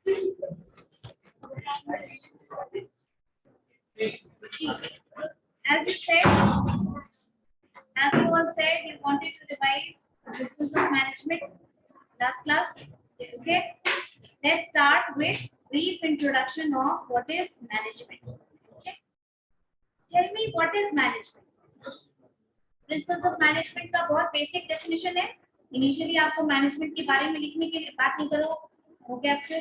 As you said, as you all said, you wanted to revise principles of management last class. Okay, let's start with brief introduction of what is management. Okay, tell me what is management. Principles of management का बहुत basic definition है. Initially आपको management के बारे में लिखने के लिए बात नहीं करो, हो गया फिर.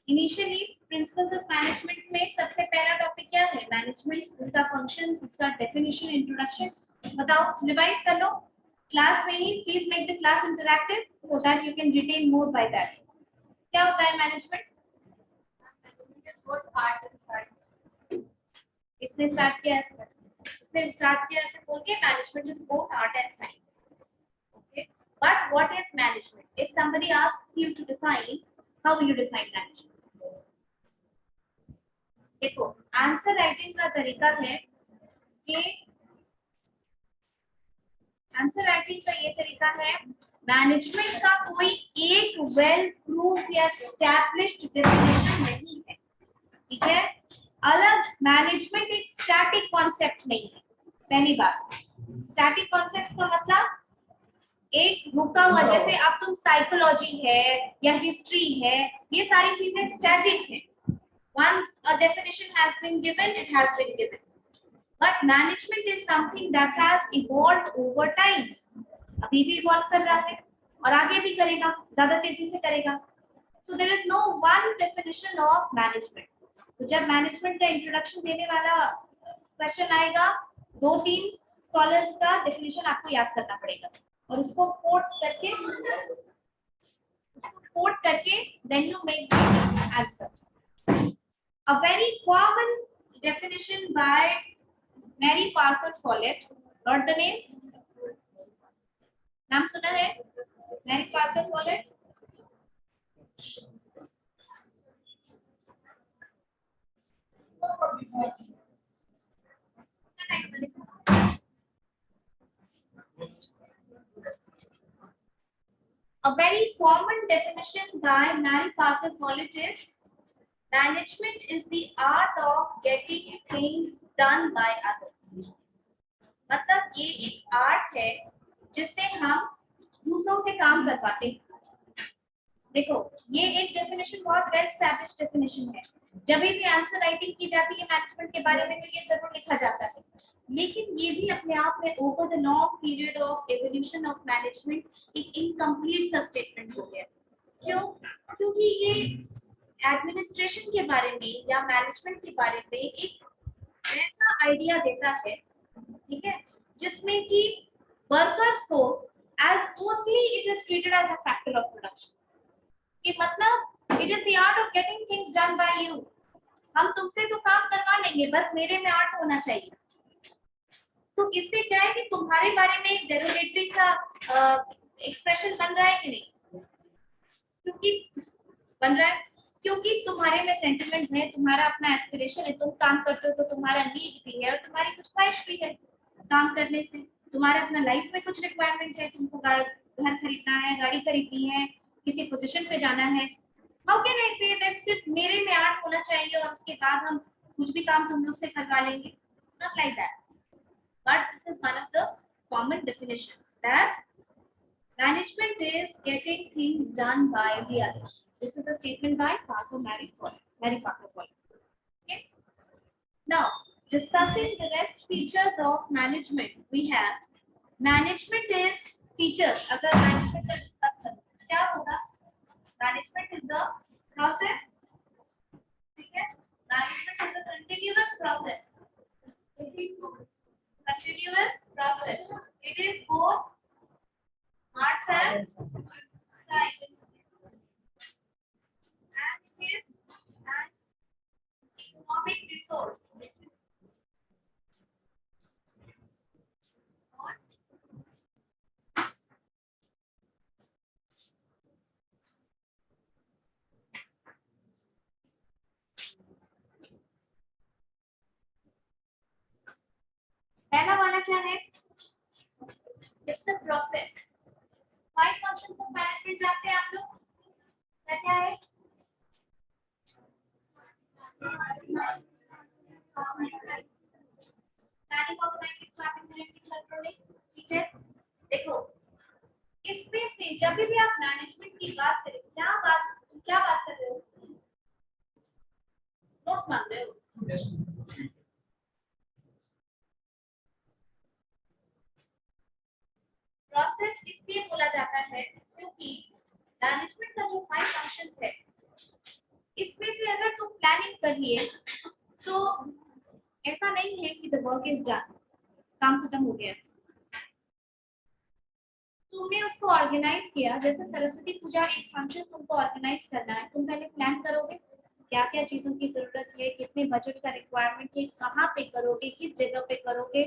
इनिशियली प्रिंसिपल्स ऑफ मैनेजमेंट में सबसे पहला टॉपिक क्या है? मैनेजमेट, उसका फंक्शंस, उसका डेफिनेशन, इंट्रोडक्शन. बताओ, रिवाइज कर लो क्लास में ही. Please make the class interactive so that you can retain more by that. क्या होता है मैनेजमेंट? इसने स्टार्ट किया ऐसे, इसने स्टार्ट किया ऐसे बोल के management is both art and science. Okay, but what is management? If somebody asks you to define, how will you define management? देखो, आंसर राइटिंग का तरीका है कि आंसर राइटिंग का ये तरीका है, मैनेजमेंट का कोई एक वेल प्रूव्ड या एस्टैब्लिश्ड डेफिनेशन नहीं है. ठीक है, अलग मैनेजमेंट एक स्टैटिक कॉन्सेप्ट नहीं है. पहली बात, स्टैटिक कॉन्सेप्ट का मतलब एक रुका हुआ, जैसे अब तुम साइकोलॉजी है या हिस्ट्री है, ये सारी चीजें स्टैटिक है. Once a definition has been given, it has been given. But management is something that has evolved over time. अभी भी evolve कर रहा है और आगे भी करेगा, ज्यादा तेजी से करेगा. So there is no one definition of management. तो जब मैनेजमेंट का इंट्रोडक्शन देने वाला क्वेश्चन आएगा, 2-3 स्कॉलर्स का डेफिनेशन आपको याद करना पड़ेगा और उसको कोट करके then you make the answer. A very common definition by Mary Parker Follett. Not the name? नाम सुना है? Mary Parker Follett. A very common definition by Mary Parker Follett is management is the art of getting things done by others. मतलब ये एक art है जिससे हम दूसरों से काम करवाते हैं. देखो, ये एक डेफिनेशन बहुत वेल एस्टैब्लिश्ड डेफिनेशन है. जब भी आंसर राइटिंग की जाती है मैनेजमेंट के बारे में तो ये जरूर लिखा जाता है, लेकिन ये भी अपने आप में over the long period of evolution of management एक इनकम्प्लीट सा स्टेटमेंट हो गया. क्यों? क्योंकि ये एडमिनिस्ट्रेशन के बारे में या मैनेजमेंट के बारे में एक ऐसा आइडिया देता है, ठीक है, जिसमें कि वर्कर्स को as only it is treated as a factor of production. कि मतलब it is the art of getting things done by you. हम तुमसे तो काम करवा लेंगे, बस मेरे में आर्ट होना चाहिए. तो इससे क्या है कि तुम्हारे बारे में एक डेरोगेटरी सा एक्सप्रेशन बन रहा है कि नहीं? क्योंकि बन रहा है क्योंकि तुम्हारे में सेंटिमेंट्स है, तुम्हारा अपना एस्पिरेशन है, तुम काम करते हो तो तुम्हारा नीड भी है और तुम्हारी कुछ ख्वाहिश भी है काम करने से. तुम्हारे अपना लाइफ में कुछ रिक्वायरमेंट है, तुमको घर खरीदना है, गाड़ी खरीदनी है, किसी पोजीशन पे जाना है. How can I say that सिर्फ मेरे में आर्ट होना चाहिए और उसके बाद हम कुछ भी काम तुम लोग से करवा लेंगे? Not like that. But this is one of the common definitions that management is getting things done by the others. This is a statement by Mary Parker Follett. Okay. Now, discussing the rest features of management, we have management is features. अगर management का discuss करें, क्या होगा? Management is a process. ठीक है? Management is a continuous process. Continuous process. It is both arts and science, and it is an economic resource. देखिए जब भी आप मैनेजमेंट की बात करें, क्या बात कर रहे हो? नोट्स मांग रहे हो? प्रोसेस इसलिए बोला जाता है क्योंकि मैनेजमेंट का जो 5 फंक्शंस है, इसमें से अगर तुम प्लानिंग करिए तो ऐसा नहीं है कि द वर्क इज डन, काम खत्म हो गया। तुमने उसको ऑर्गेनाइज किया, जैसे सरस्वती पूजा एक फंक्शन तुमको ऑर्गेनाइज करना है, तुम पहले प्लान करोगे क्या क्या चीजों की जरूरत है, कितने बजट का रिक्वायरमेंट है, कहाँ पे करोगे, किस जगह पे करोगे,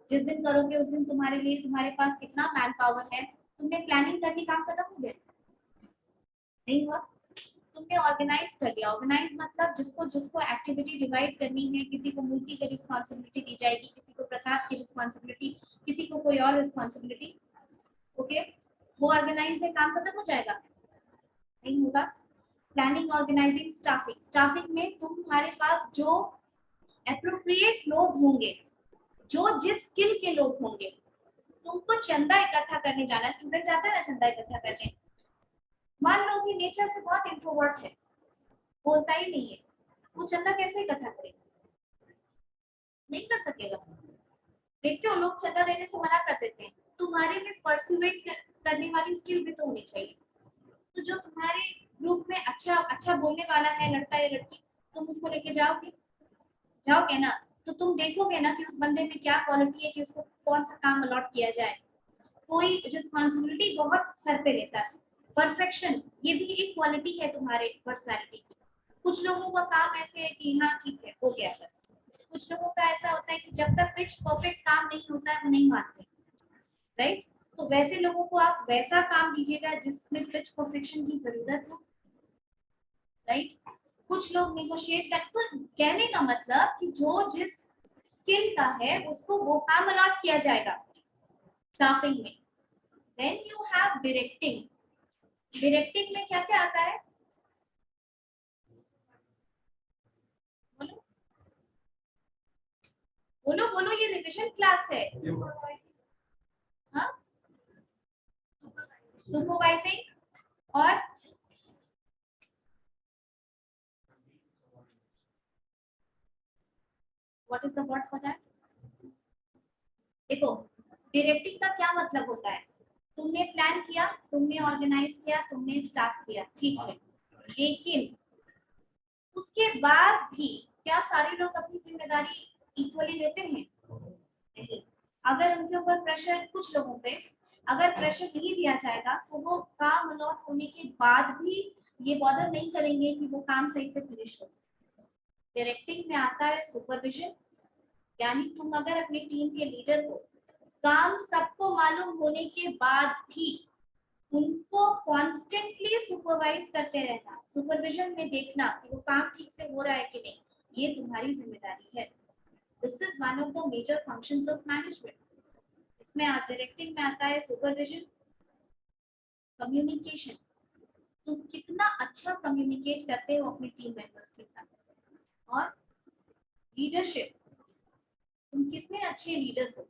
जिस दिन करोगे उस दिन तुम्हारे लिए तुम्हारे पास कितना मैन पावर है। तुमने प्लानिंग करके काम खत्म हो गया? नहीं हुआ। तुमने ऑर्गेनाइज कर लिया। ऑर्गेनाइज मतलब जिसको जिसको एक्टिविटी डिवाइड करनी है, किसी को मूर्ति की रिस्पॉन्सिबिलिटी दी जाएगी, किसी को प्रसाद की रिस्पॉन्सिबिलिटी, किसी को कोई और रिस्पॉन्सिबिलिटी। ओके, वो ऑर्गेनाइज है, काम खत्म हो जाएगा? नहीं होगा। Planning, organising, staffing. स्टाफिंग में तुम्हारे पास जो एप्रोप्रिएट लोग होंगे, जो जिस स्किल के लोग होंगे, तुमको चंदा इकट्ठा करने जाना है। स्टूडेंट जाता है ना चंदा इकट्ठा करने। मान लो कि नेचर से बहुत इंट्रोवर्ट है, बोलता ही नहीं है, वो चंदा कैसे इकट्ठा करेगा? नहीं कर सकेगा। देखते हो लोग चंदा देने से मना कर देते हैं। तुम्हारे में परसुएट करने वाली स्किल भी तो होनी चाहिए। तो जो तुम्हारे ग्रुप में अच्छा अच्छा बोलने वाला है, लड़का या लड़की, तुम उसको लेके जाओगे, जाओगे ना? तो तुम देखोगे ना कि उस बंदे में क्या क्वालिटी है कि उसको कौन सा काम अलॉट किया जाए। कोई रिस्पॉन्सिबिलिटी बहुत सर पे लेता है। परफेक्शन, ये भी एक क्वालिटी है तुम्हारे पर्सनालिटी की। कुछ लोगों का काम ऐसे है कि हाँ ठीक है हो गया बस। कुछ लोगों का ऐसा होता है कि जब तक पिच परफेक्ट काम नहीं होता है वो नहीं मानते, राइट? तो वैसे लोगों को आप वैसा काम दीजिएगा जिसमें पिच परफेक्शन की जरूरत हो, राइट? कुछ लोग नेगोशिएट कर, तो कहने का मतलब कि जो जिस स्किल का है उसको वो काम अलॉट किया जाएगा स्टाफिंग में। Then you have directing. Directing में क्या क्या आता है? बोलो बोलो बोलो, ये रिविजन क्लास है। हाँ, सुपरवाइजिंग और what is the word for that? देखो, डायरेक्टिंग का क्या मतलब होता है? तुमने प्लान किया, तुमने ऑर्गेनाइज किया, तुमने स्टार्ट किया, ठीक है, लेकिन उसके बाद भी क्या सारे लोग अपनी जिम्मेदारी इक्वली लेते हैं? नहीं। अगर उनके ऊपर प्रेशर, कुछ लोगों पे अगर प्रेशर नहीं दिया जाएगा तो वो काम अलॉट होने के बाद भी ये बॉदर नहीं करेंगे कि वो काम सही से फिनिश हो। डायरेक्टिंग में आता है सुपरविजन, यानी तुम अगर अपनी टीम के लीडर हो, काम सबको मालूम होने के बाद भी उनको कॉन्स्टेंटली सुपरवाइज करते रहना, सुपरविजन में देखना कि वो काम ठीक से हो रहा है कि नहीं, ये तुम्हारी जिम्मेदारी है। This is one of the major functions of management. इसमें डायरेक्टिंग में आता है सुपरविजन, कम्युनिकेशन, तुम कितना अच्छा कम्युनिकेट करते हो अपनी टीम मेंबर्स के साथ, और लीडरशिप, तुम कितने अच्छे लीडर हो।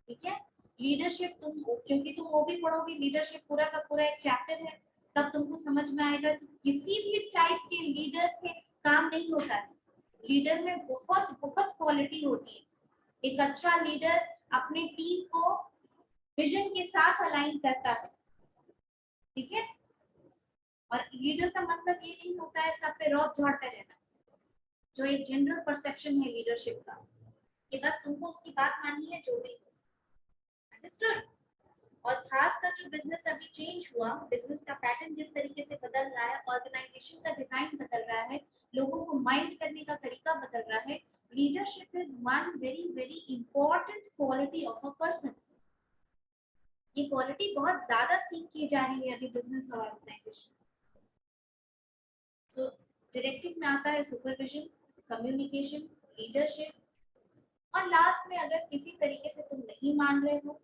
ठीक है, लीडरशिप तुम, क्योंकि तुम वो भी पढ़ोगे, लीडरशिप पूरा का पूरा एक चैप्टर है, तब तुमको समझ में आएगा कि किसी भी टाइप के लीडर से काम नहीं होता है। लीडर में बहुत बहुत क्वालिटी होती है। एक अच्छा लीडर अपनी टीम को विजन के साथ अलाइन करता है, ठीक है। और लीडर का मतलब ये नहीं होता है सब पे रौब झाड़ते रहना, जो एक जनरल परसेप्शन है लीडरशिप का, कि बस तुमको उसकी बात माननी है जो भी। अंडरस्टूड? और खास कर जो बिजनेस अभी चेंज हुआ, बिजनेस का पैटर्न जिस तरीके से बदल रहा है, ऑर्गेनाइजेशन का डिजाइन बदल रहा है, लोगों को माइंड करने का तरीका बदल रहा है, leadership is one very very important quality of a person. ये क्वालिटी बहुत ज्यादा सीख की जा रही है अभी बिजनेस और ऑर्गेनाइजेशन। सो डायरेक्टिव में आता है सुपरविजन, कम्युनिकेशन, लीडरशिप, और लास्ट में अगर किसी तरीके से तुम नहीं मान रहे हो,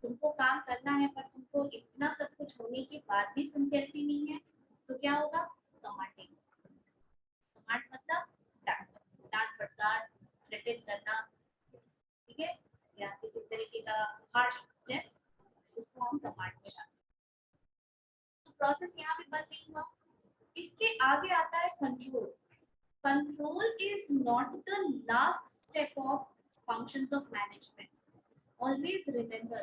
तुमको काम करना है पर तुमको इतना सब कुछ होने के बाद भी सिंसियरिटी नहीं है, तो क्या होगा? कमांडिंग। कमांड मतलब डांट, डांट फटकार, थ्रेटन करना, ठीक है, या किसी तरीके का हार्श स्टेप, उसको हम कमांड में डालते हैं। प्रोसेस यहाँ भी बंद नहीं हुआ। इसके आगे आता है control. Control is not the last step of functions of management. Always remember,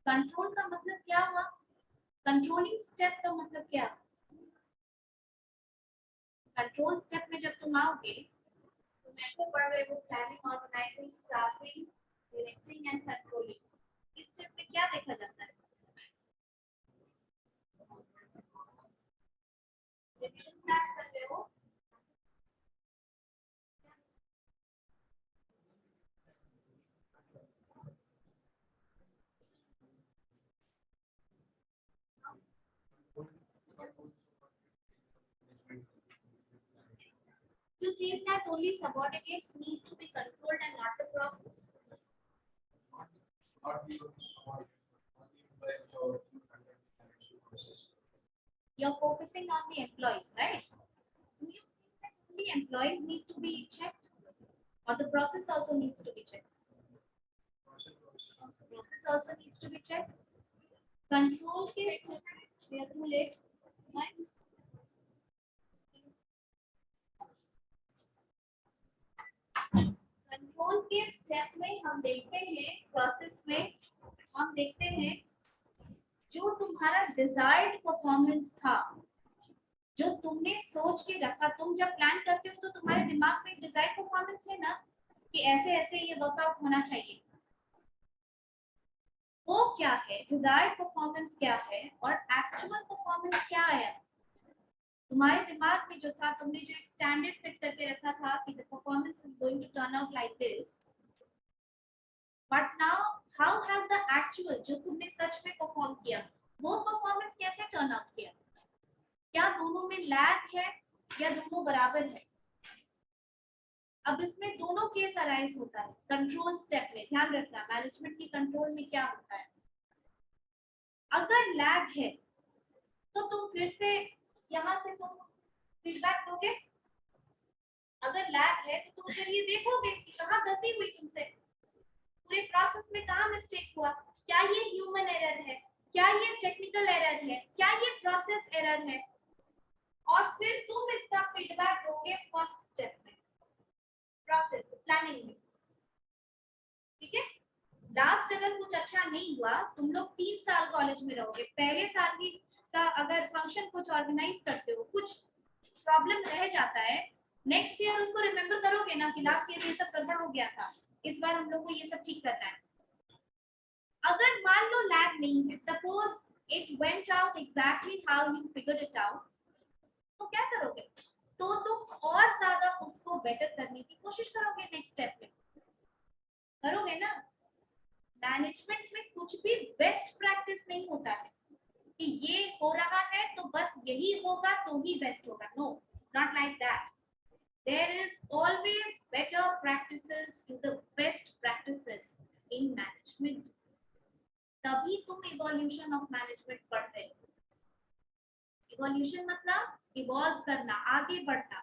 control का मतलब क्या हुआ, कंट्रोलिंग स्टेप का मतलब क्या। कंट्रोल स्टेप में जब तुम आओगे, तुम ऐसे पढ़ रहे हो planning, organising, staffing, directing and controlling. इस स्टेप में क्या देखा जाता है? रिवीजन क्लास कर रहे हो? You think that only subordinates need to be controlled and not the process? You're focusing on the employees, right? Do you think that only employees need to be checked, or the process also needs to be checked? Process also needs to be checked. Control case, we are too late. Fine. Control के step में हम देखते हैं, process में हम देखते हैं जो तुम्हारा डिजायर्ड परफॉर्मेंस था, जो तुमने सोच के रखा। तुम जब प्लान करते हो तो तुम्हारे दिमाग में डिजायर्ड परफॉर्मेंस है ना, कि ऐसे ऐसे ये वर्कआउट होना चाहिए। वो क्या है, डिजायर्ड परफॉर्मेंस क्या है और एक्चुअल परफॉर्मेंस क्या आया। तुम्हारे दिमाग में जो था, तुमने जो एक स्टैंडर्ड फिट करके रखा था कि the performance is going to turn out like this, but now how has the actual, जो तुमने सच में परफॉर्म किया, वो परफॉर्मेंस कैसे टर्न आउट किया। क्या दोनों में लैग है या दोनों बराबर है। अब इसमें दोनों केस अराइज होता है कंट्रोल स्टेप में। ध्यान रखना, मैनेजमेंट की कंट्रोल में क्या होता है, अगर लैग है तो तुम फिर से यहाँ से तुम फीडबैक दोगे। अगर लैग है तो तुम फिर ये देखोगे कि कहाँ गलती हुई तुमसे, पूरे प्रोसेस में कहाँ मिस्टेक हुआ, क्या ये ह्यूमन एरर है, क्या ये टेक्निकल एरर है, क्या ये प्रोसेस एरर है, और फिर तुम इसका फीडबैक दोगे फर्स्ट स्टेप में, प्रोसेस प्लानिंग में। ठीक है, लास्ट अगर कुछ अच्छा नहीं हुआ, तुम लोग 3 साल कॉलेज में रहोगे, पहले साल की का अगर फंक्शन कुछ ऑर्गेनाइज करते हो, कुछ प्रॉब्लम रह जाता है, नेक्स्ट ईयर उसको रिमेम्बर करोगे ना कि लास्ट ईयर ये सब गड़बड़ हो गया था, इस बार हम लोग को ये सब ठीक करना है। अगर मान लो लैग नहीं है, suppose it went out exactly how you figured it out, तो क्या करोगे, तो तुम और ज्यादा उसको बेटर करने की कोशिश करोगे नेक्स्ट स्टेप में, करोगे ना। मैनेजमेंट में कुछ भी बेस्ट प्रैक्टिस नहीं होता है कि ये हो रहा है तो बस यही होगा तो ही बेस्ट होगा। No, not like that. There is always better practices to the best practices in management. तभी तुम इवोल्यूशन ऑफ मैनेजमेंट पढ़ रहे हो। इवोल्यूशन मतलब इवॉल्व करना, आगे बढ़ना।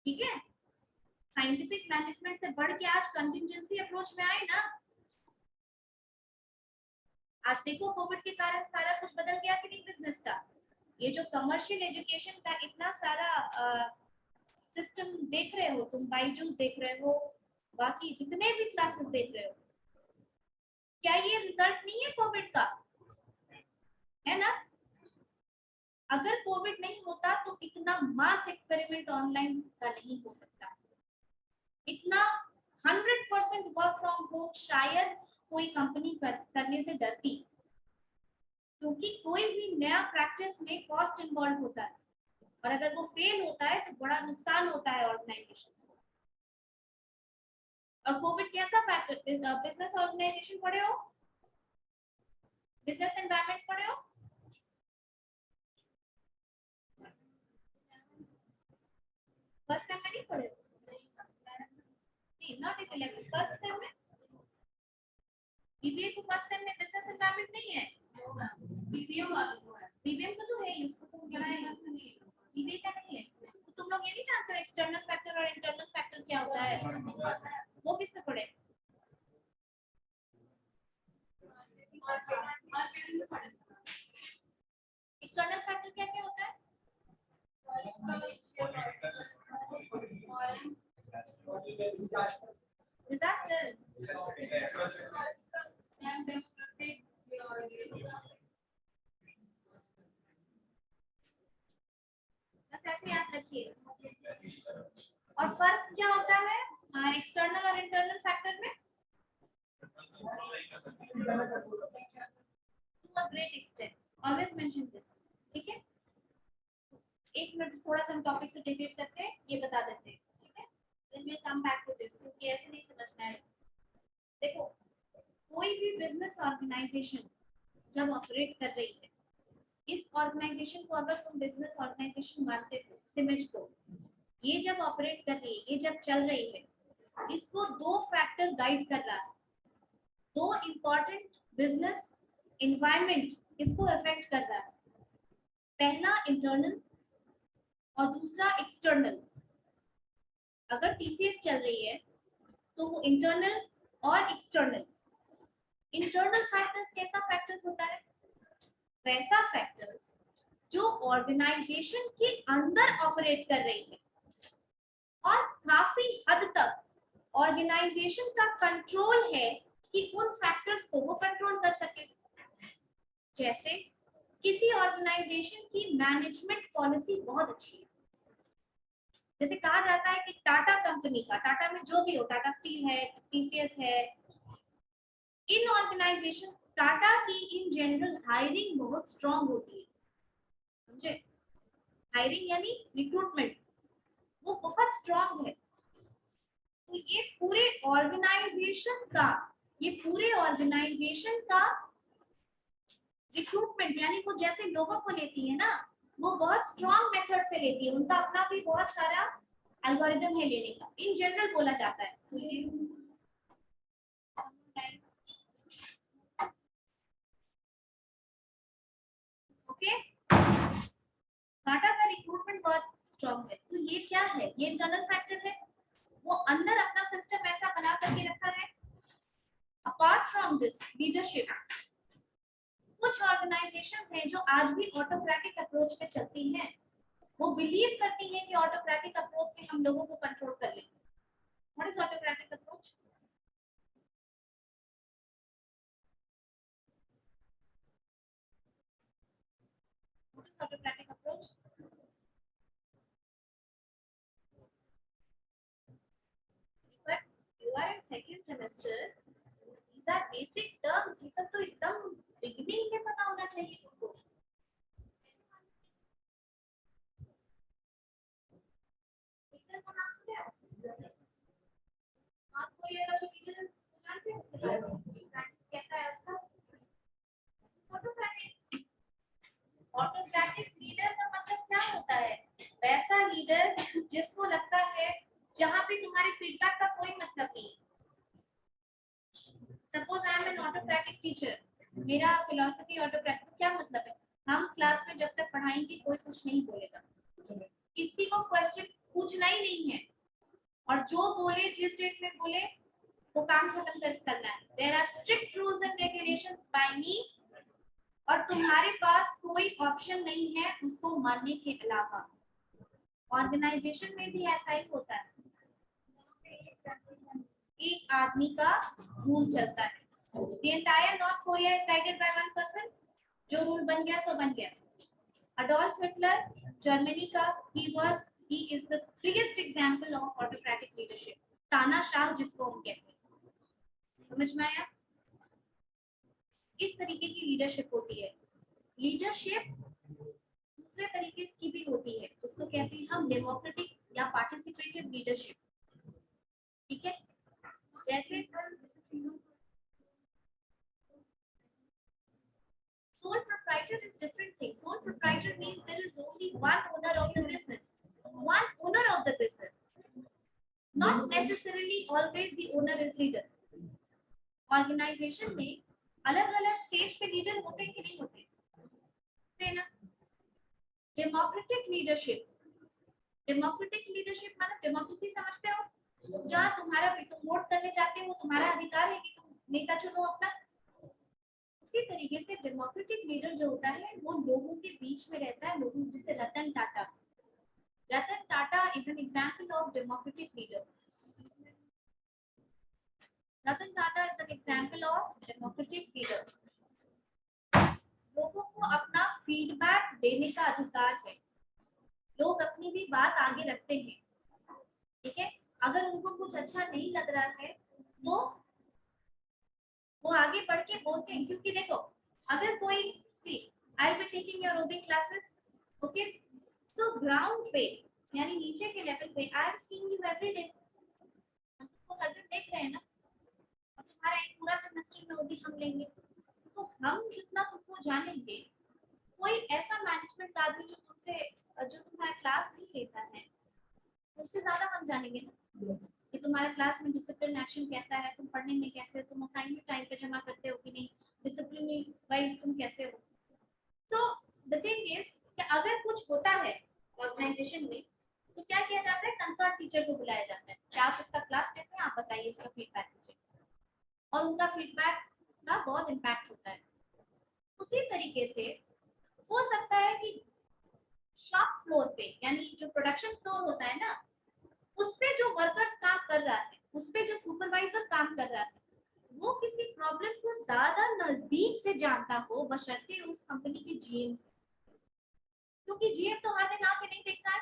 ठीक है, साइंटिफिक मैनेजमेंट से बढ़ के आज कंटिंजेंसी अप्रोच में आए ना। आज देखो कोविड के कारण सारा कुछ बदल गया कि नहीं बिजनेस का। ये जो कमर्शियल एजुकेशन का इतना सारा सिस्टम देख रहे हो तुम, बायजूस देख रहे हो, बाकी जितने भी क्लासेस देख रहे हो, क्या ये रिजल्ट नहीं है कोविड का, है ना। अगर कोविड नहीं होता तो इतना मास एक्सपेरिमेंट ऑनलाइन का नहीं हो सकता, इतना 100% वर्क फ्रॉम होम शायद कोई कंपनी करने से डरती, क्योंकि कोई भी नया प्रैक्टिस में कॉस्ट इन्वॉल्व होता है, और अगर वो फेल होता है तो बड़ा नुकसान होता है ऑर्गेनाइजेशन को। और कोविड कैसा फैक्टर, बिजनेस ऑर्गेनाइजेशन पढ़े हो, बिजनेस एनवायरनमेंट पढ़े हो, फर्स्ट सेम में नहीं पढ़े हो, नहीं, नॉट इन 11 फर्स्ट सेम में। बीबीए को फर्स्ट सेम में बिजनेस एनवायरनमेंट नहीं है, बीबीएम को तो है ही, उसको तो पढ़ा है, बीबीए का नहीं है। तो तुम लोग ये नहीं जानते हो एक्सटर्नल फैक्टर और इंटरनल फैक्टर क्या होता है, वो किस में पढ़े। Disaster. बस ऐसे याद रखिए। और फर्क क्या होता है एक्सटर्नल और इंटरनल फैक्टर में? To a great extent. Always mention this. ठीक है? एक मिनट थोड़ा सा हम टॉपिक से डिविएट करते हैं, ये बता देते हैं, ठीक है? Then we'll come back to this क्योंकि ऐसे नहीं समझना है। देखो, कोई भी बिजनेस ऑर्गेनाइजेशन जब ऑपरेट कर रही है, इस ऑर्गेनाइजेशन को अगर तुम बिजनेस ऑर्गेनाइजेशन मानते हो, सिमेज को, ये जब ऑपरेट कर रही है, ये जब चल रही है, इसको दो फैक्टर गाइड कर रहा है, दो इंपॉर्टेंट बिजनेस एनवायरनमेंट इसको अफेक्ट कर रहा है। पहला इंटरनल और दूसरा एक्सटर्नल। अगर टीसीएस चल रही है तो वो इंटरनल और एक्सटर्नल। इंटरनल फैक्टर्स कैसा फैक्टर्स होता है? वैसा फैक्टर्स जो ऑर्गेनाइजेशन के अंदर ऑपरेट कर रही है और काफी हद तक ऑर्गेनाइजेशन का कंट्रोल है कि उन फैक्टर्स को वो कंट्रोल कर सके। जैसे किसी ऑर्गेनाइजेशन की मैनेजमेंट पॉलिसी बहुत अच्छी है, जैसे कहा जाता है कि टाटा कंपनी का, टाटा में जो भी हो, टाटा स्टील है, टीसीएस है, इन ऑर्गेनाइजेशन टाटा की इन जनरल हायरिंग बहुत स्ट्रांग होती है, समझे? हायरिंग यानी रिक्रूटमेंट, वो बहुत स्ट्रांग है। तो ये पूरे ऑर्गेनाइजेशन का रिक्रूटमेंट यानी वो जैसे लोगों को लेती है ना, वो बहुत स्ट्रांग मेथड से लेती है, उनका अपना भी बहुत सारा एल्गोरिदम है लेने का, इन जनरल बोला जाता है। तो ये ओके, टाटा का रिक्रूटमेंट बहुत स्ट्रांग है। तो ये क्या है? ये इंटरनल फैक्टर है, वो अंदर अपना सिस्टम ऐसा बना करके रखा है। अपार्ट फ्रॉम दिस लीडरशिप, कुछ ऑर्गेनाइजेशंस हैं जो आज भी ऑटोक्रेटिक अप्रोच पे चलती हैं। वो बिलीव करती हैं कि ऑटोक्रेटिक अप्रोच से हम लोगों को कंट्रोल कर लेंगे। What is autocratic approach? What is autocratic approach? But you are in second semester, these are basic terms, ये सब तो एकदम बिगिनिंग में पता होना चाहिए तुमको। लीडर का नाम सुना है? नॉर्थ कोरिया का जो लीडर है उसको जानते हैं? उसके बारे में प्रैक्टिस कैसा है उसका? ऑटोक्रेटिक। ऑटोक्रेटिक लीडर का मतलब क्या होता है? वैसा लीडर जिसको लगता है जहां पे तुम्हारे फीडबैक का कोई मतलब नहीं। Suppose I am N autocratic teacher, मेरा फिलॉसफी ऑटोक्रेटिक, क्या मतलब है? हम क्लास में जब तक पढ़ाएंगे कोई कुछ नहीं बोलेगा, किसी को क्वेश्चन पूछना ही नहीं है, और जो बोले जिस डेट में बोले वो काम खत्म करना है। There are strict rules and regulations by me, और तुम्हारे पास कोई ऑप्शन नहीं है उसको मानने के अलावा। ऑर्गेनाइजेशन में भी ऐसा ही होता है, एक आदमी का रूल चलता है। The entire North Korea is guided by one person, जो रूल बन गया सो बन गया। अडोल्फ हिटलर जर्मनी का, he is the biggest example of autocratic leadership, तानाशाह जिसको हम कहते हैं। समझ में आया? इस तरीके की लीडरशिप होती है। लीडरशिप दूसरे तरीके की भी होती है जिसको कहते हैं हम डेमोक्रेटिक या पार्टिसिपेटिव लीडरशिप, ठीक है? जैसे sole proprietor is different thing. Sole proprietor means there is only one owner of the business, not necessarily always the owner is leader. Organisation में अलग-अलग स्टेज पे लीडर होते हैं कि नहीं होते? है ना? डेमोक्रेटिक लीडरशिप मतलब डेमोक्रेसी समझते हो? जहाँ तुम्हारा तुम वोट करने जाते हो, तुम्हारा अधिकार है कि तुम नेता चुनो अपना। उसी तरीके से डेमोक्रेटिक लीडर जो होता है वो लोगों के बीच में रहता है, लोगों जैसे Ratan Tata is an example of democratic leader. देने का अधिकार है। लोग अपनी भी बात आगे रखते हैं, ठीक है। अगर उनको कुछ अच्छा नहीं लग रहा है तो वो आगे बढ़ के बोलते हैं, क्योंकि देखो अगर कोई सी I will be taking your OB classes, okay, so ground पे यानी नीचे के लेवल पे I am seeing you every day, हम तुमको हर दिन देख रहे हैं ना, और तुम्हारा एक पूरा सेमेस्टर में ओबी हम लेंगे, तो हम जितना तुमको जानेंगे, कोई ऐसा मैनेजमेंट आदमी जो तुमसे जो तुम्हारा क्लास नहीं लेता है उससे ज्यादा हम जानेंगे ना कि तुम्हारे क्लास में डिसिप्लिन एक्शन कैसा है, तुम पढ़ने में कैसे हो, तुम असाइनमेंट टाइम पे जमा करते हो कि नहीं, डिसिप्लिन वाइज तुम कैसे हो। सो द थिंग इज कि अगर कुछ होता है ऑर्गेनाइजेशन में तो क्या किया जाता है, कंसर्न टीचर को बुलाया जाता है कि आप इसका क्लास लेते हैं, आप बताइए, इसका फीडबैक दीजिए, और उनका फीडबैक का बहुत इम्पैक्ट होता है। उसी तरीके से हो सकता है कि शॉप फ्लोर पे यानी जो प्रोडक्शन फ्लोर होता है ना, उस पे जो वर्कर्स काम कर रहा है, उस पे जो सुपरवाइजर काम कर रहा है, वो किसी प्रॉब्लम को ज्यादा नजदीक से जानता हो बशर्ते उस कंपनी के जीएम से, क्योंकि जीएम तो हर दिन आके नहीं देखता है,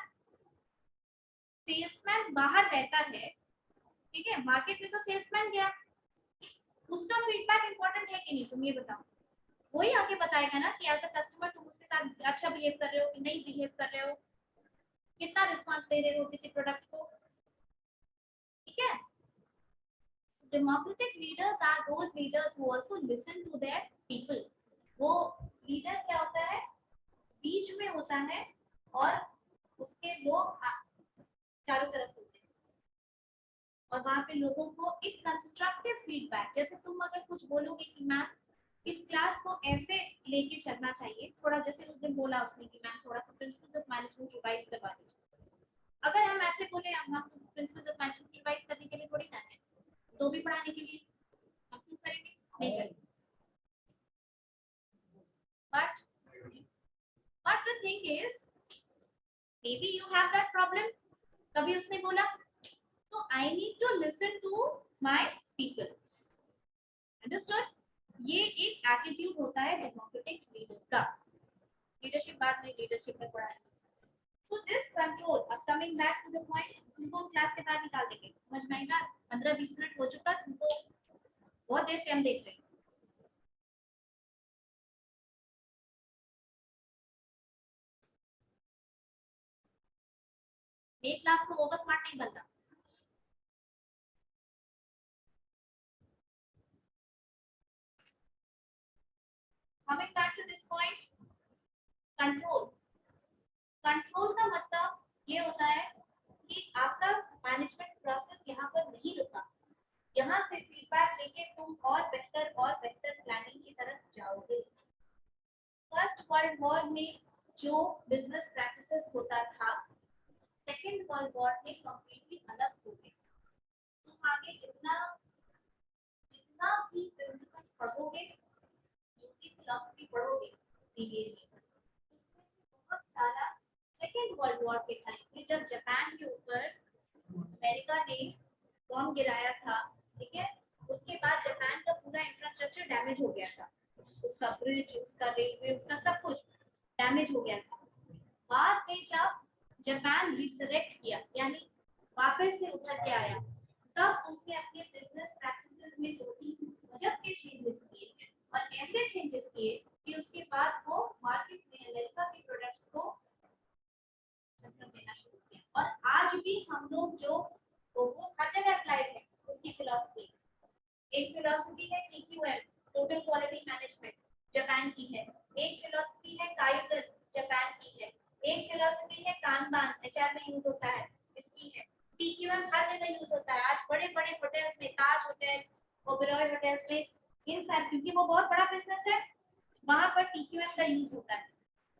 सेल्समैन बाहर रहता है, ठीक है, मार्केट में तो सेल्समैन गया, उसका फीडबैक इंपॉर्टेंट है कि नहीं, तुम ये बताओ। वही आके बताएगा ना कि एज अ कस्टमर तुम उसके साथ अच्छा बिहेव कर रहे हो कि नहीं बिहेव कर रहे हो, कितना रिस्पांस दे रहे हो किसी प्रोडक्ट को, ठीक है। Democratic leaders are those leaders who also listen to their people. वो लीडर क्या होता है, बीच में होता है और उसके लोग चारों तरफ होते हैं, और वहां पे लोगों को एक कंस्ट्रक्टिव फीडबैक, जैसे तुम अगर कुछ बोलोगे कि मैम इस क्लास को ऐसे लेके चलना चाहिए, थोड़ा जैसे उस दिन बोला उसने कि मैम थोड़ा सा प्रिंसिपल्स ऑफ मैनेजमेंट रिवाइज करवा दीजिए, अगर हम ऐसे बोले हम प्रिंसिपल्स ऑफ मैनेजमेंट रिवाइज करने के लिए थोड़ी ना है, तो भी पढ़ाने के लिए हम क्यों करेंगे, नहीं करेंगे। But the thing is, maybe you have that problem. कभी उसने बोला, so I need to listen to my people. Understood? ये एक एटीट्यूड होता है डेमोक्रेटिक लीडर का। लीडरशिप बाद में लीडरशिप में पढ़ा है। So this control, अब coming back to the point, तुमको क्लास के बाहर निकाल देंगे, समझ में आएगा, 15-20 मिनट हो चुका, तुमको बहुत देर से हम देख रहे हैं। एक क्लास को ओवर स्मार्ट नहीं बनता। Coming back to this point, control. Control का मतलब ये होता है कि आपका मैनेजमेंट प्रोसेस यहाँ पर नहीं रुका, यहाँ से फीडबैक लेके तुम और बेहतर प्लानिंग की तरफ जाओगे। फर्स्ट वर्ल्ड वॉर में जो बिजनेस प्रैक्टिसेस होता था, सेकेंड वर्ल्ड वॉर में कंप्लीटली अलग हो गए। तुम आगे जितना जितना भी प्रिंसिपल्स पढ़ोगे, जो भी फिलॉसफी पढ़ोगे बीबीए में, उसमें बहुत सारा सेकेंड वर्ल्ड वॉर के टाइम पे जब जापान के ऊपर अमेरिका ने बॉम्ब गिराया था, ठीक है, उसके बाद जापान का पूरा इंफ्रास्ट्रक्चर डैमेज हो गया था, उसका ब्रिज, उसका रेलवे, उसका सब कुछ डैमेज हो गया था। बाद में जब जापान रिसरेक्ट किया यानी वापस से उभर के आया, तब उसने अपने बिजनेस प्रैक्टिसेस में 2-3 गजब के चेंजेस किए, और ऐसे चेंजेस किए कि उसके बाद वो मार्केट में अमेरिका के प्रोडक्ट्स को देना शुरू किया। और आज भी हम लोग जो वो हर जगह अप्लाइड है उसकी फिलॉसफी, एक फिलॉसफी है TQM, total quality management, Japan की है, एक फिलॉसफी है काइजन, जापान की है, एक फिलॉसफी है कानबान, एचआर में यूज होता है, इसकी है। टीक्यूएम हर जगह यूज होता है, आज बड़े बड़े होटल्स में, ताज होटल, ओबेरॉय होटल्स में, इन सब, क्योंकि वो बहुत बड़ा बिजनेस है, वहां पर टीक्यूएम का यूज होता है।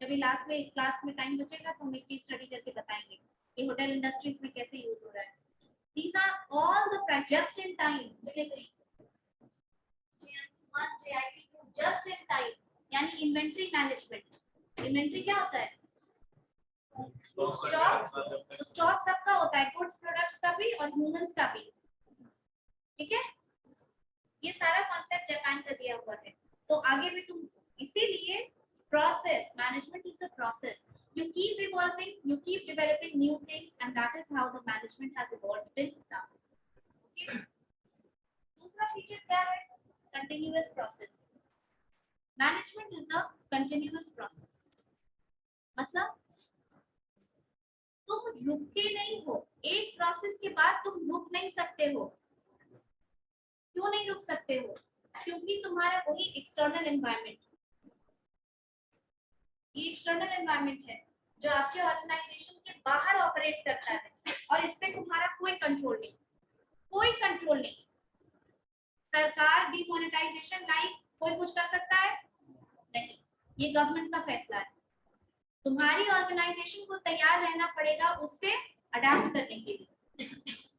कभी लास्ट में क्लास में टाइम बचेगा तो हम एक केस स्टडी करके बताएंगे कि होटल इंडस्ट्रीज में कैसे यूज हो रहा है। These are all the just in time delivery, just in time यानी इन्वेंट्री मैनेजमेंट। इन्वेंट्री क्या होता है, स्टॉक सबका होता है, गुड्स प्रोडक्ट्स का भी और ह्यूमंस का भी, ठीक है। ये सारा कॉन्सेप्ट जापान का दिया हुआ है, तो आगे भी तुम, इसीलिए process management is a process. You keep evolving, you keep developing new things, and that is how the management has evolved till now. Okay? दूसरा फीचर क्या है? Continuous process. Management is a continuous process. मतलब तुम रुके नहीं हो, एक process के बाद तुम रुक नहीं सकते हो. क्यों नहीं रुक सकते हो? क्योंकि तुम्हारा वही एक्सटर्नल एनवायरनमेंट, ये एक्सटर्नल एनवायरनमेंट है जो आपके ऑर्गेनाइजेशन के बाहर ऑपरेट करता है और इस पे तुम्हारा कोई कंट्रोल नहीं, कोई कंट्रोल नहीं. सरकार डिमोनेटाइजेशन लाई कोई कुछ कर सकता है? नहीं, ये गवर्नमेंट का फैसला है. तुम्हारी ऑर्गेनाइजेशन को तैयार रहना पड़ेगा उससे अडैप्ट करने के लिए.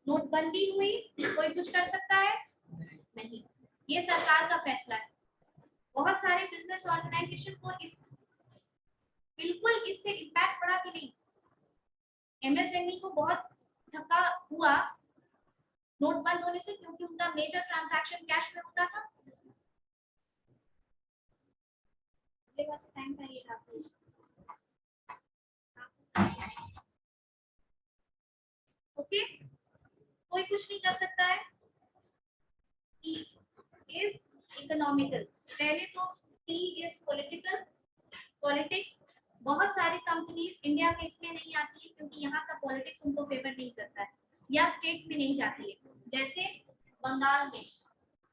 नोटबंदी हुई, कोई कुछ कर सकता है? नहीं, ये सरकार का फैसला है. बहुत सारे बिजनेस ऑर्गेनाइजेशन को इस बिल्कुल इससे इम्पैक्ट पड़ा कि नहीं? एमएसएमई को बहुत धक्का हुआ नोट बंद होने से, क्योंकि उनका मेजर ट्रांजैक्शन कैश में होता था. टाइम चाहिए था आपको. ओके, कोई कुछ नहीं कर सकता है. E is economical. पहले तो P is political, politics. बहुत सारी कंपनीज इंडिया में इसमें नहीं आती है क्योंकि यहाँ का पॉलिटिक्स उनको फेवर नहीं करता है या स्टेट में नहीं जाती है. जैसे बंगाल में,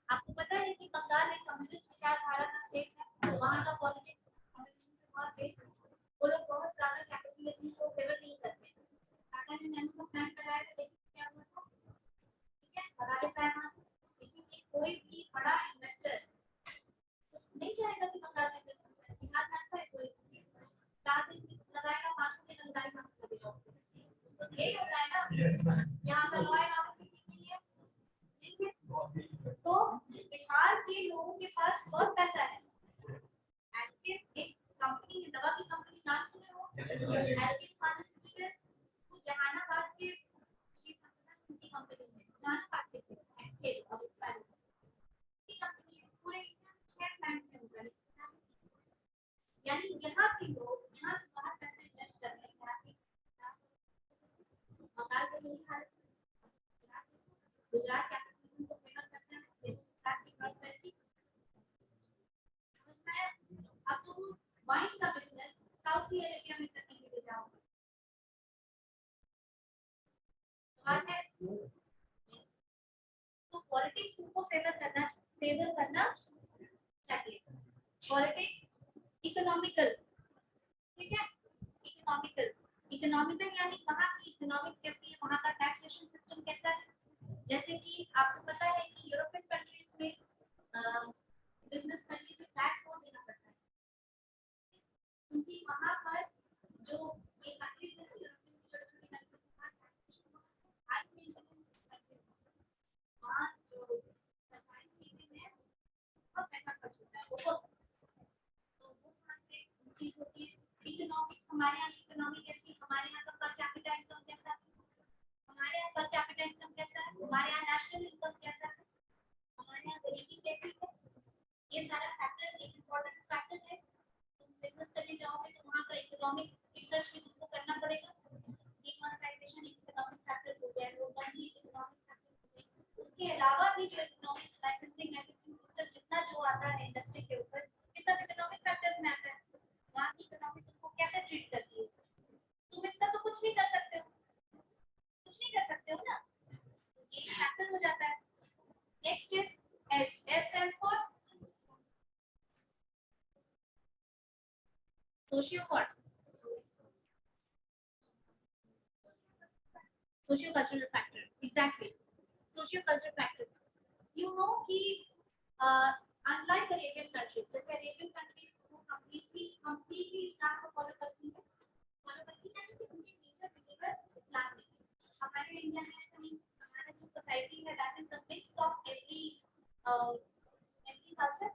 आपको पता है कि बंगाल एक कम्युनिस्ट विचारधारा का स्टेट है. वहाँ का पॉलिटिक्स वो लोग बहुत ज्यादा कैपिटलिज्म को फेवर नहीं करते हैं. टाटा ने नैनो का प्लांट लगाया था, लेकिन क्या हुआ था? ठीक है, लगा देता है वहाँ से. इसीलिए कोई भी बड़ा इन्वेस्टर नहीं चाहेगा कि बंगाल में इन्वेस्ट करे. बिहार में आता है कोई 4 दिन लगाएगा, 5 दिन लगाएगा, लगेगा उससे. यही होता है ना यहाँ का लॉयल अपॉर्चुनिटी के लिए. ठीक है, तो बिहार के लोगों के पास बहुत पैसा है. एल्केन एक कंपनी है, दवा की कंपनी, नाम सुने हो? एल्केन फार्मास्यूटिकल्स, वो जहानाबाद के की कंपनी है. जहानाबाद के एल्केन अब एक्सपायर की कंपनी पूरे इंडिया में 6 प्लांट में होता है. यानी यहाँ के लोग यहाँ बाहर पैसे इन्वेस्ट कर रहे हैं. बंगाल में यही हालत है. गुजरात कैपिटलिज्म को फेवर करते हैं, गुजरात की प्रॉस्पेरिटी. अब तुम वाइन का बिजनेस सऊदी अरेबिया में करने के लिए जाओ, बात है. तो पॉलिटिक्स तुमको फेवर करना चाहिए. पॉलिटिक्स इकोनॉमिकल, ठीक है. इकोनॉमिकल यानी वहाँ की इकोनॉमिक्स कैसी है, वहाँ का टैक्सेशन सिस्टम कैसा है. जैसे कि आपको पता है कि यूरोपियन कंट्रीज में बिजनेस करने में टैक्स बहुत देना पड़ता है, क्योंकि वहाँ पर जो ये कंट्रीज है यूरोपियन की छोटी-छोटी कंट्रीज, वहाँ टैक्सेशन हाई मेंटेनेंस करते हैं. वहाँ जो सरकारी चीजें हैं बहुत पैसा खर्च होता है बहुत. तो वो वहाँ से चीज होती है. इकोनॉमिक्स, हमारे यहाँ की इकोनॉमी कैसी, हमारे यहाँ का पर कैपिटा इनकम कैसा है, हमारे यहाँ पर कैपिटा इनकम कैसा है, हमारे यहाँ नेशनल इनकम कैसा है, हमारे यहाँ गरीबी कैसी है. ये सारा फैक्टर एक इम्पोर्टेंट फैक्टर है. तुम बिजनेस करने जाओगे तो वहाँ का इकोनॉमिक रिसर्च भी तुमको करना पड़ेगा. डिमोनेटाइजेशन इकोनॉमिक फैक्टर हो गया, नोटबंदी इकोनॉमिक फैक्टर हो गया. उसके अलावा भी जो इकोनॉमिक्स लाइसेंसिंग सिस्टम जितना जो आता है इंडस्ट्री के ऊपर, ये सब इकोनॉमिक फैक्टर्स में आता है. वहाँ की इकोनॉमी तुमको कैसे ट्रीट करती है, तुम इसका तो कुछ नहीं कर सकते हो, कुछ नहीं कर सकते हो ना. तो ये फैक्टर हो जाता है. Next is S. S stands for socio cultural factor. Exactly, socio cultural factor. You know कि अनलाइक अरेबियन कंट्रीज, जैसे अरेबियन कंट्रीज वो कंप्लीटली इस्लाम को फॉलो करती है. फॉलो करती है कि उनके मेजर बिलीवर इस्लाम में. हमारे इंडिया में ऐसा नहीं. हमारा जो सोसाइटी है that is a mix of every culture.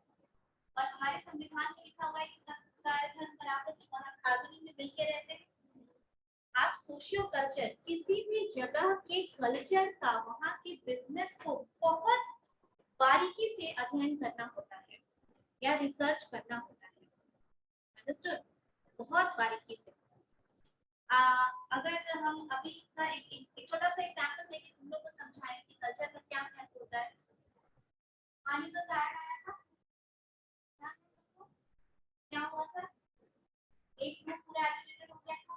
और हमारे संविधान में लिखा हुआ है कि सब सारे धर्म बराबर और हार्मनी में मिलकर रहते हैं. आप सोशियो कल्चर, किसी भी जगह के कल्चर का वहाँ के बिजनेस को बहुत बारीकी से अध्ययन करना होता है या रिसर्च करना होता है. अंडरस्टूड? बहुत बारीकी से। अगर हम अभी का एक छोटा सा एग्जांपल देके तुम लोग को समझाएं कि कल्चर का क्या महत्व होता है। पानी का कार्ड आया था, क्या हुआ था, एक ग्रुप पूरा एजिटेटेड हो गया था।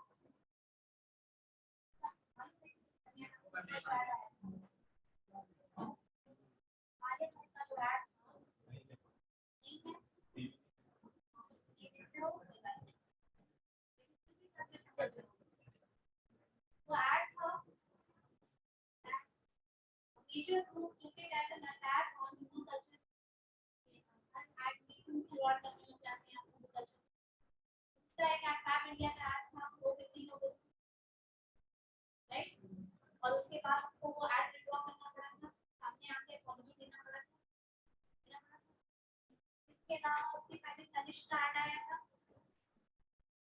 आगे का जो ऐड ठीक है, वो ऐड था major group took it as an attack on Hindu culture and had me to throughout the Hindu culture. दूसरा एक attack इंडिया का ऐड था, वो बिक्री हो गई, राइट? और उसके बाद उसको वो ऐड विड्रॉ करना पड़ा था, सामने आके अपॉलॉजी देना पड़ा था। इसके अलावा उसके पहले तनिष्क का ऐड आया था,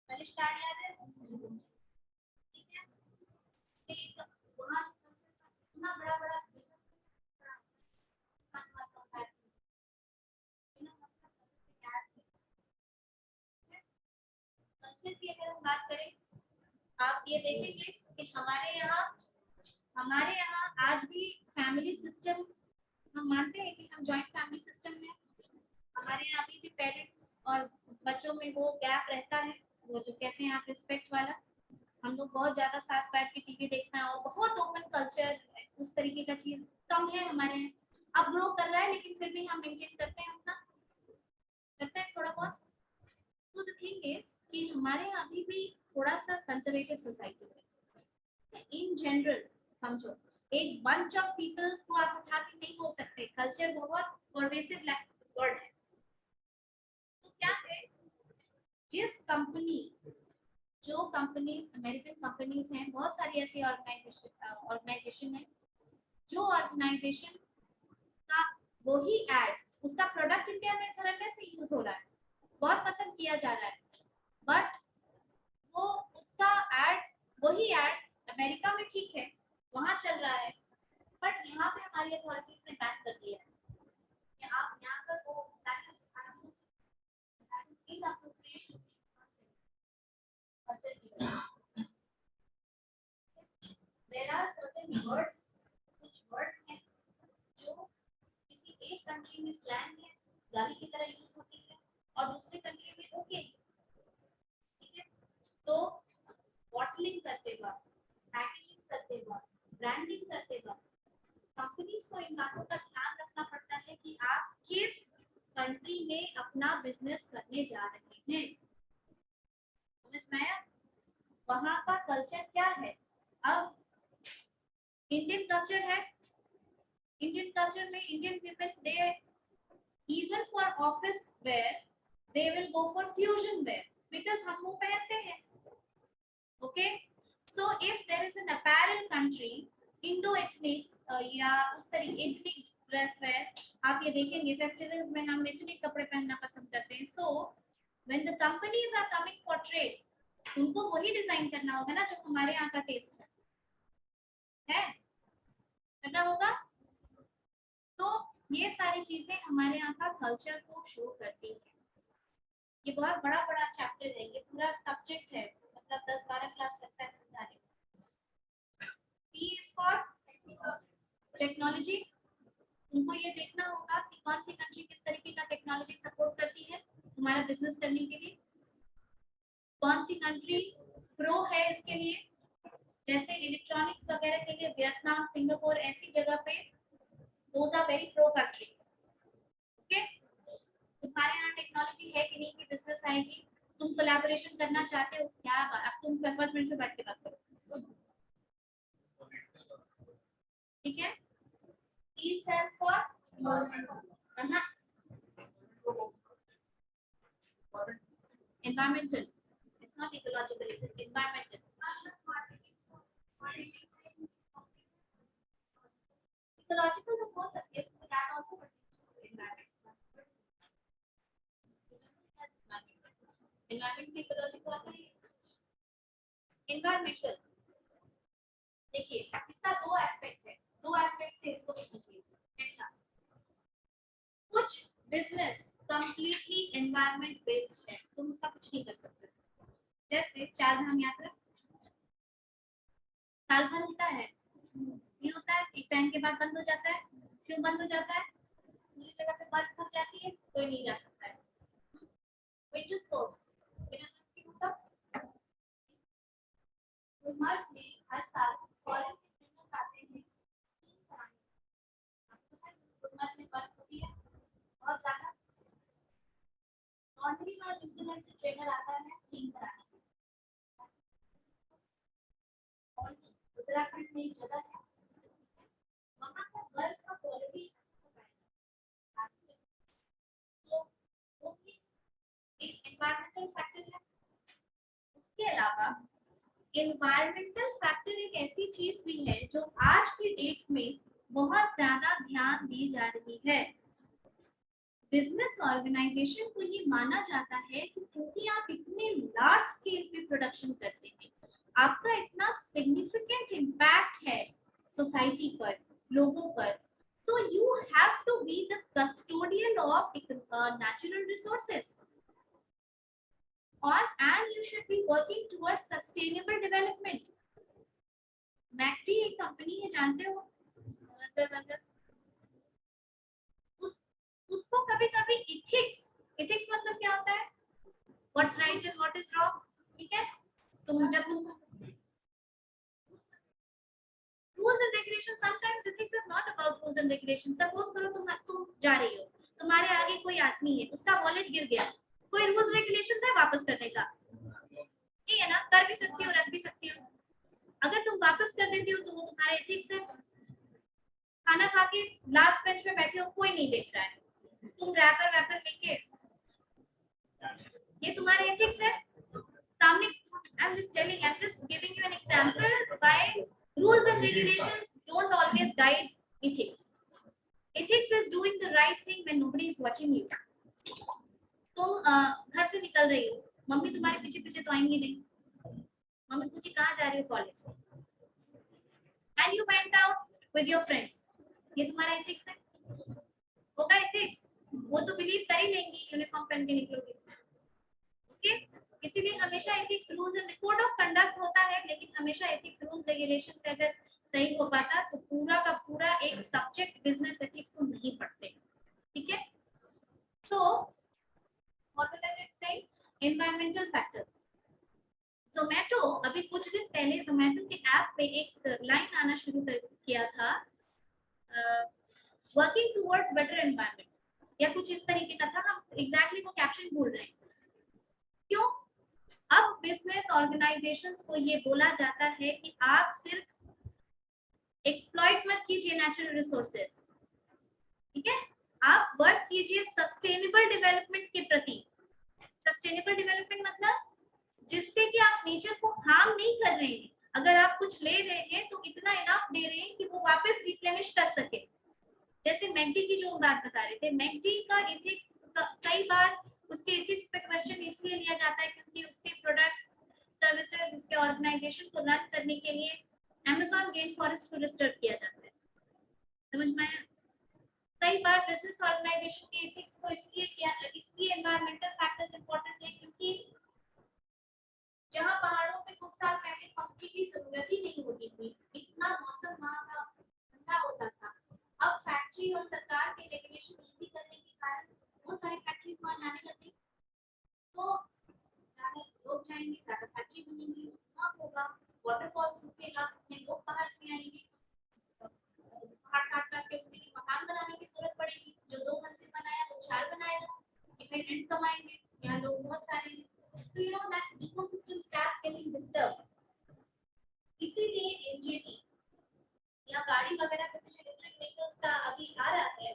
तनिष्क का ऐड याद है? ठीक है, एक वहां से इतना बड़ा बड़ा कल्चर की अगर हम बात करें, आप ये देखेंगे कि हमारे यहाँ आज भी फैमिली सिस्टम, हम मानते हैं कि हम जॉइंट फैमिली सिस्टम में, हमारे यहाँ अभी भी पेरेंट्स और बच्चों में वो गैप रहता है, वो जो कहते हैं आप रिस्पेक्ट वाला। हम लोग बहुत ज्यादा साथ बैठ के टीवी देखना और बहुत ओपन कल्चर, उस तरीके का चीज कम है हमारे यहाँ। अब ग्रो कर रहा है लेकिन फिर भी हम मेंटेन करते हैं अपना, करते हैं थोड़ा बहुत। तो द थिंग इज कि हमारे यहाँ अभी भी थोड़ा सा कंजर्वेटिव सोसाइटी है इन जनरल। समझो, एक बंच ऑफ पीपल को आप उठा के नहीं बोल सकते, कल्चर बहुत परवेसिव वर्ड है। तो क्या है, जिस कंपनी, जो कंपनीज, अमेरिकन कंपनीज हैं, बहुत सारी ऐसी ऑर्गेनाइजेशन है, जो ऑर्गेनाइजेशन का वही एड, उसका प्रोडक्ट इंडिया में धड़ल्ले से यूज हो रहा है, बहुत पसंद किया जा रहा है, बट वो उसका एड, वही एड अमेरिका में ठीक है, वहां चल रहा है, बट यहाँ पे हमारी अथॉरिटीज ने बैन कर दिया है कि आप यहाँ पर वो that is inappropriate culture. There are certain words, कुछ वर्ड्स हैं जो किसी एक कंट्री में स्लैंग है, गाली की तरह यूज होती है, और दूसरे कंट्री में ओके, ठीक है? तो बॉटलिंग करते वक्त, पैकेजिंग करते वक्त, ब्रांडिंग करते वक्त कंपनीज को इन बातों का ध्यान रखना पड़ता है कि आप किस कंट्री में अपना बिजनेस करने जा रहे हैं। समझ में आया? वहां का कल्चर क्या है। अब इंडियन कल्चर है, इंडियन कल्चर में Indian people they even for office wear they will go for fusion wear, because हम वो पहनते हैं। Okay, so if there is an apparel country, Indo ethnic या उस तरीके एथनिक ड्रेस वेयर, आप ये देखेंगे फेस्टिवल्स में हम एथनिक कपड़े पहनना पसंद करते हैं। So when the companies are coming for trade, उनको वही डिजाइन करना होगा ना जो हमारे यहाँ का टेस्ट है करना होगा। तो ये सारी चीजें हमारे यहाँ का कल्चर को शो करती है। ये बहुत बड़ा बड़ा चैप्टर है, ये पूरा सब्जेक्ट है, मतलब 10-12 क्लास लगता है समझाने में। T is for टेक्नोलॉजी, उनको ये देखना होगा कि कौन सी कंट्री किस तरीके का टेक्नोलॉजी सपोर्ट करती है हमारा बिजनेस करने के लिए, कौन सी कंट्री प्रो है इसके लिए। जैसे इलेक्ट्रॉनिक्स वगैरह के लिए वियतनाम, सिंगापुर, ऐसी जगह पे those are very pro countries. Okay, तुम्हारे यहाँ टेक्नोलॉजी है कि नहीं कि बिजनेस आएगी, तुम कोलैबोरेशन करना चाहते हो क्या? अब तुम फर्स्ट मिनट में बैठ के बात करो, ठीक है? E stands for environmental. It's not ecological, it is environmental. Ecological तो बोल सकते हैं, but that also pertains to environment. Environment भी ecological आता है। Environmental, देखिए इसका दो एस्पेक्ट है, दो एस्पेक्ट से इसको समझिए। पहला, कुछ बिजनेस कंप्लीटली एनवायरनमेंट बेस्ड है, तुम उसका कुछ नहीं कर सकते, जैसे चार धाम यात्रा साल भर होता है, ये होता है, एक टाइम के बाद बंद हो जाता है। क्यों बंद हो जाता है? पूरी जगह पे बर्फ फंस जाती है, कोई नहीं जा सकता है। विंटर स्पोर्ट्स बिना बर्फ के मतलब गुलमर्ग में हर साल फॉरेन ट्रेनर्स आते हैं स्कीइंग कराने। आपको पता है गुलमर्ग में बर्फ होती है बहुत ज्यादा। नॉर्मली वहाँ न्यूजीलैंड से ट्रेनर आता है स्कीइंग कराने। और उत्तराखंड में एक जगह है, वहाँ का बर्फ का क्वालिटी अच्छा है, तो वो भी एक एनवायरमेंटल फैक्टर है। उसके अलावा एनवायरमेंटल फैक्टर एक ऐसी चीज भी है जो आज की डेट में बहुत ज्यादा ध्यान दी जा रही है। बिजनेस ऑर्गेनाइजेशन को ये माना जाता है कि क्योंकि आप इतने लार्ज स्केल पे प्रोडक्शन करते हैं, आपका इतना सिग्निफिकेंट इम्पैक्ट है सोसाइटी पर, लोगों पर, so you have to be the custodian of natural resources or and you should be working towards sustainable development. McD एक कंपनी है, जानते हो? बर्गर उसको कभी कभी इथिक्स मतलब क्या होता है? What's right and what is wrong, ठीक है? जब तुम rules and regulation, sometimes ethics is not about rules and regulation. Suppose करो तुम जा रही हो, तुम्हारे आगे कोई आदमी है, उसका वॉलेट गिर गया, कोई रूल्स रेगुलेशन है वापस करने का? नहीं है ना, कर भी सकती हो, रख भी सकती हो। अगर तुम वापस कर देती हो तो वो तुम्हारा एथिक्स है। खाना खा के लास्ट बेंच पे बैठे हो, कोई नहीं देख रहा है, तुम रैपर वैपर लेके, ये तुम्हारे एथिक्स है सामने। I'm just telling, I'm just giving you an example why rules and regulations don't always guide ethics. Ethics is doing the right thing when nobody is watching you. तुम घर से निकल रही हो, मम्मी तुम्हारे पीछे पीछे तो आएंगी नहीं, मम्मी पूछी कहाँ जा रही हो? College. and you went out with your friends, ये तुम्हारा एथिक्स है? होगा एथिक्स? वो तो बिलीव कर ही लेंगी यूनिफॉर्म पहन के निकलोगे, ओके? इसीलिए हमेशा ethics rules and code of conduct होता है, लेकिन हमेशा एथिक्स रूल्स रेगुलेशन से अगर सही हो पाता तो पूरा का पूरा एक सब्जेक्ट बिजनेस एथिक्स को नहीं पढ़ते, ठीक है? So what is it saying? Environmental factor. Zomato अभी कुछ दिन पहले जोमेटो के ऐप पे एक लाइन आना शुरू किया था, वर्किंग टुवर्ड्स बेटर एनवायरनमेंट या कुछ इस तरीके का था, हम एग्जैक्टली वो कैप्शन भूल रहे हैं। क्यों? अब बिजनेस ऑर्गेनाइजेशंस को ये बोला जाता है कि आप सिर्फ एक्सप्लॉइट मत कीजिए नेचुरल रिसोर्सेज, ठीक है? आप वर्क कीजिए सस्टेनेबल डेवलपमेंट के प्रति। सस्टेनेबल डेवलपमेंट मतलब जिससे कि आप नेचर को हार्म नहीं कर रहे हैं, अगर आप कुछ ले रहे हैं तो इतना इनफ दे रहे हैं कि वो वापस रिप्लेनिश कर सके। जैसे मैकडी की जो बात बता रहे थे, मैकडी का एथिक्स कई बार उसके एथिक्स पे क्वेश्चन इसलिए लिया जाता है क्योंकि उसके प्रोडक्ट्स, सर्विसेज, उसके ऑर्गेनाइजेशन को रन करने के लिए अमेज़न रेन फॉरेस्ट को डिस्टर्ब किया जाता है। समझ में आया? कई बार बिजनेस ऑर्गेनाइजेशन के एथिक्स को इसलिए एनवायरमेंटल फैक्टर्स इंपॉर्टेंट है क्योंकि जहाँ पहाड़ों पे कुछ साल पहले पंखी की जरूरत ही नहीं होती थी, इतना मौसम वहाँ का ठंडा होता था, अब फैक्ट्री और सरकार के रेगुलेशन इजी करने के कारण बहुत सारी फैक्ट्रीज वहाँ जाने लगी, तो ज्यादा लोग जाएंगे, ज्यादा फैक्ट्री बनेंगी, अब होगा वाटरफॉल सूखेगा, लोग बाहर से आएंगे, पहाड़ काट काट के उसके लिए मकान बनाने की जरूरत पड़ेगी, जो 2 मंजिल बनाया वो 4 बनाएगा, फिर रेंट कमाएंगे, यहाँ लोग बहुत सारे हैं, तो you know that ecosystem starts getting disturbed. इसीलिए एनजीटी या गाड़ी वगैरह पे कुछ इलेक्ट्रिक व्हीकल्स का अभी आ रहा है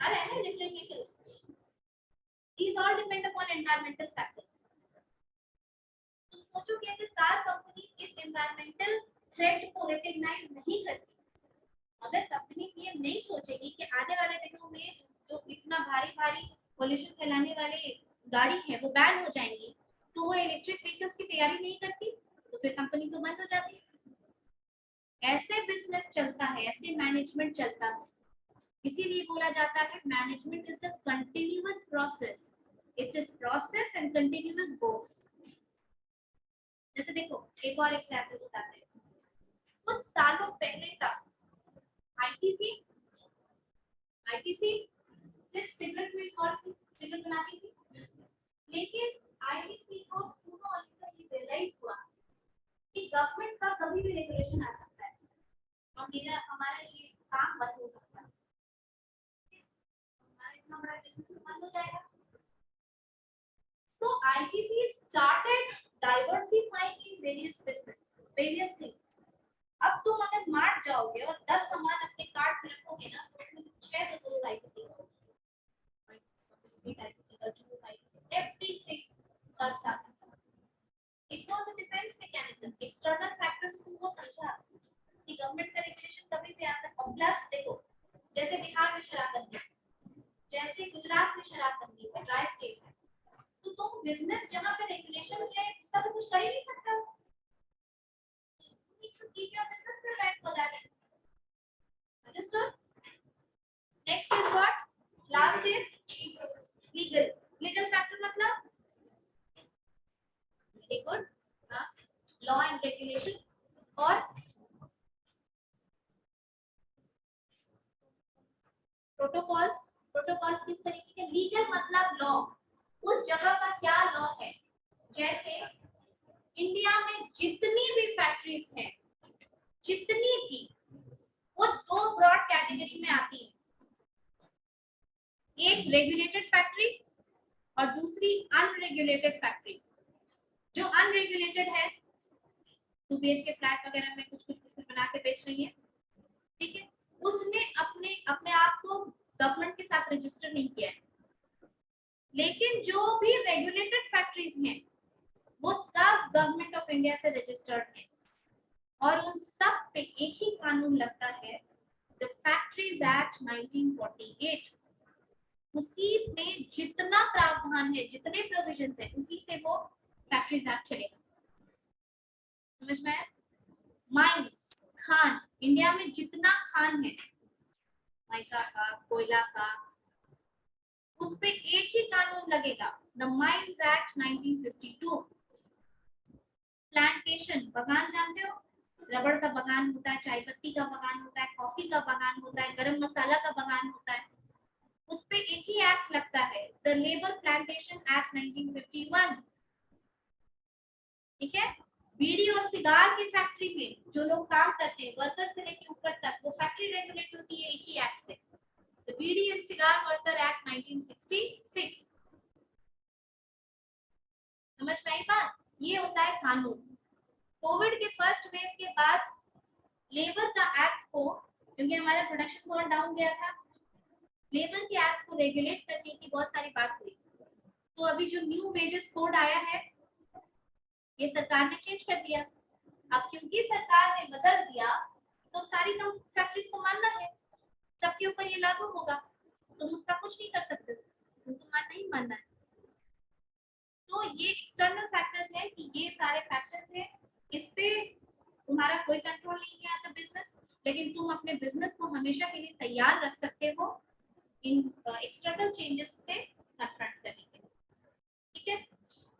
ना electric vehicles, these all depend upon environmental factors. तुम सोचो कि अगर कार कंपनीज इस एनवायरमेंटल थ्रेट को रिकॉग्नाइज नहीं करती, अगर कंपनीज ये नहीं सोचेगी कि आने वाले दिनों में जो इतना भारी भारी पोल्यूशन फैलाने वाले गाड़ी है वो बैन हो जाएंगी, तो वो इलेक्ट्रिक व्हीकल्स की तैयारी नहीं करती, तो फिर कंपनी तो बंद हो जाती है। ऐसे बिजनेस चलता है, ऐसे मैनेजमेंट चलता है, इसीलिए बोला जाता है management is a continuous process, it is process and continuous both. जैसे देखो एक और एग्जांपल बताते हैं। कुछ सालों पहले तक आईटीसी सिर्फ सिगरेट में और सिगरेट बनाती थी, लेकिन आईटीसी को सुनो और ये रियलाइज हुआ कि गवर्नमेंट का कभी भी रेगुलेशन आ सकता है और मेरा हमारा ये काम बंद हो सकता है, हमारा इतना बड़ा बिजनेस बंद हो जाएगा। तो ITC started diversifying in various things. अब तुम अगर मार्ट जाओगे और 10 सामान अपने कार्ट में रखोगे ना, तो उसमें से 6 तो जरूर आईटीसी का, बिस्किट आईटीसी का, juice ITC, everything comes out. It was a defence mechanism. External factors को वो समझा कि गवर्नमेंट का रेगुलेशन कभी भी आ सकता है। प्लस देखो, जैसे बिहार में शराबबंदी, जैसे गुजरात में शराबबंदी है, ड्राई स्टेट है, तो तुम बिजनेस जहां पे रेगुलेशन है उसका तो कुछ कर ही नहीं सकते हो। keep your business private for that. Understood? Next is what? Last is legal. Legal factor मतलब very good. Law and regulation और protocols. Protocols किस तरीके के? Legal मतलब law. उस जगह का क्या law है? जैसे इंडिया में जितनी भी फैक्ट्रीज हैं, जितनी भी, वो दो ब्रॉड कैटेगरी में आती है। एक रेगुलेटेड फैक्ट्री और दूसरी अनरेगुलेटेड फैक्ट्रीज। जो अनरेगुलेटेड है 2 BHK फ्लैट वगैरह में कुछ बना के बेच रही है, ठीक है, उसने अपने आप को गवर्नमेंट के साथ रजिस्टर नहीं किया है। लेकिन जो भी रेगुलेटेड फैक्ट्रीज हैं वो सब गवर्नमेंट ऑफ इंडिया से रजिस्टर्ड है और उन सब पे एक ही कानून लगता है, द फैक्ट्रीज एक्ट 1948। उसी में जितना प्रावधान है, जितने प्रोविजंस है, उसी से वो फैक्ट्रीज एक्ट चलेगा। समझ में आया? माइंस, खान, इंडिया में जितना खान है, माइका का, कोयला का, उस पे एक ही कानून लगेगा, द माइंस एक्ट 1952। प्लांटेशन, बगान जानते हो? रबड़ का बगान होता है, चाय पत्ती का बगान होता है, कॉफी का बगान होता है, गरम मसाला का बगान होता है, उस पे एक ही एक्ट लगता है, द लेबर प्लांटेशन एक्ट 1951। ठीक है? बीड़ी और सिगार की फैक्ट्री में जो लोग काम करते हैं, वर्कर से लेकर ऊपर तक, वो फैक्ट्री रेगुलेट होती है एक ही एक्ट से, the bidi and cigar worker act 1966। समझ में आई बात? ये होता है कानून। कोविड के फर्स्ट वेव के बाद लेबर का एक्ट को, क्योंकि हमारा प्रोडक्शन बहुत डाउन गया था, लेबर के एक्ट को रेगुलेट करने की बहुत सारी बात हुई। तो अभी जो न्यू वेजेस कोड आया है, ये सरकार ने चेंज कर दिया। अब क्योंकि सरकार ने बदल दिया, तो सारी फैक्ट्रीज को मानना है, सबके ऊपर ये लागू होगा, तुम उसका कुछ नहीं कर सकते, तुमको मानना ही मानना है। तो ये एक्सटर्नल फैक्टर्स है कि ये सारे फैक्टर्स है, इस पे तुम्हारा कोई कंट्रोल नहीं है एज अ बिजनेस, लेकिन तुम अपने बिजनेस को हमेशा के लिए तैयार रख सकते हो इन एक्सटर्नल चेंजेस से कन्फ्रंट करने के लिए। ठीक है?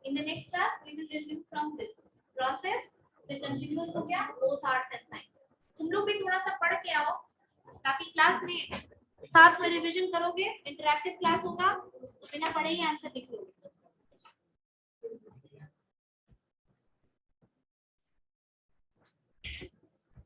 In the next class we will resume from this process. फिर कंटीन्यूअस हो गया बोथ आर्ट्स एंड साइंस। तुम लोग भी थोड़ा सा पढ़ के आओ, ताकि क्लास में साथ में रिवीजन करोगे, इंटरैक्टिव क्लास होगा, तो बिना पढ़े ही आंसर लिख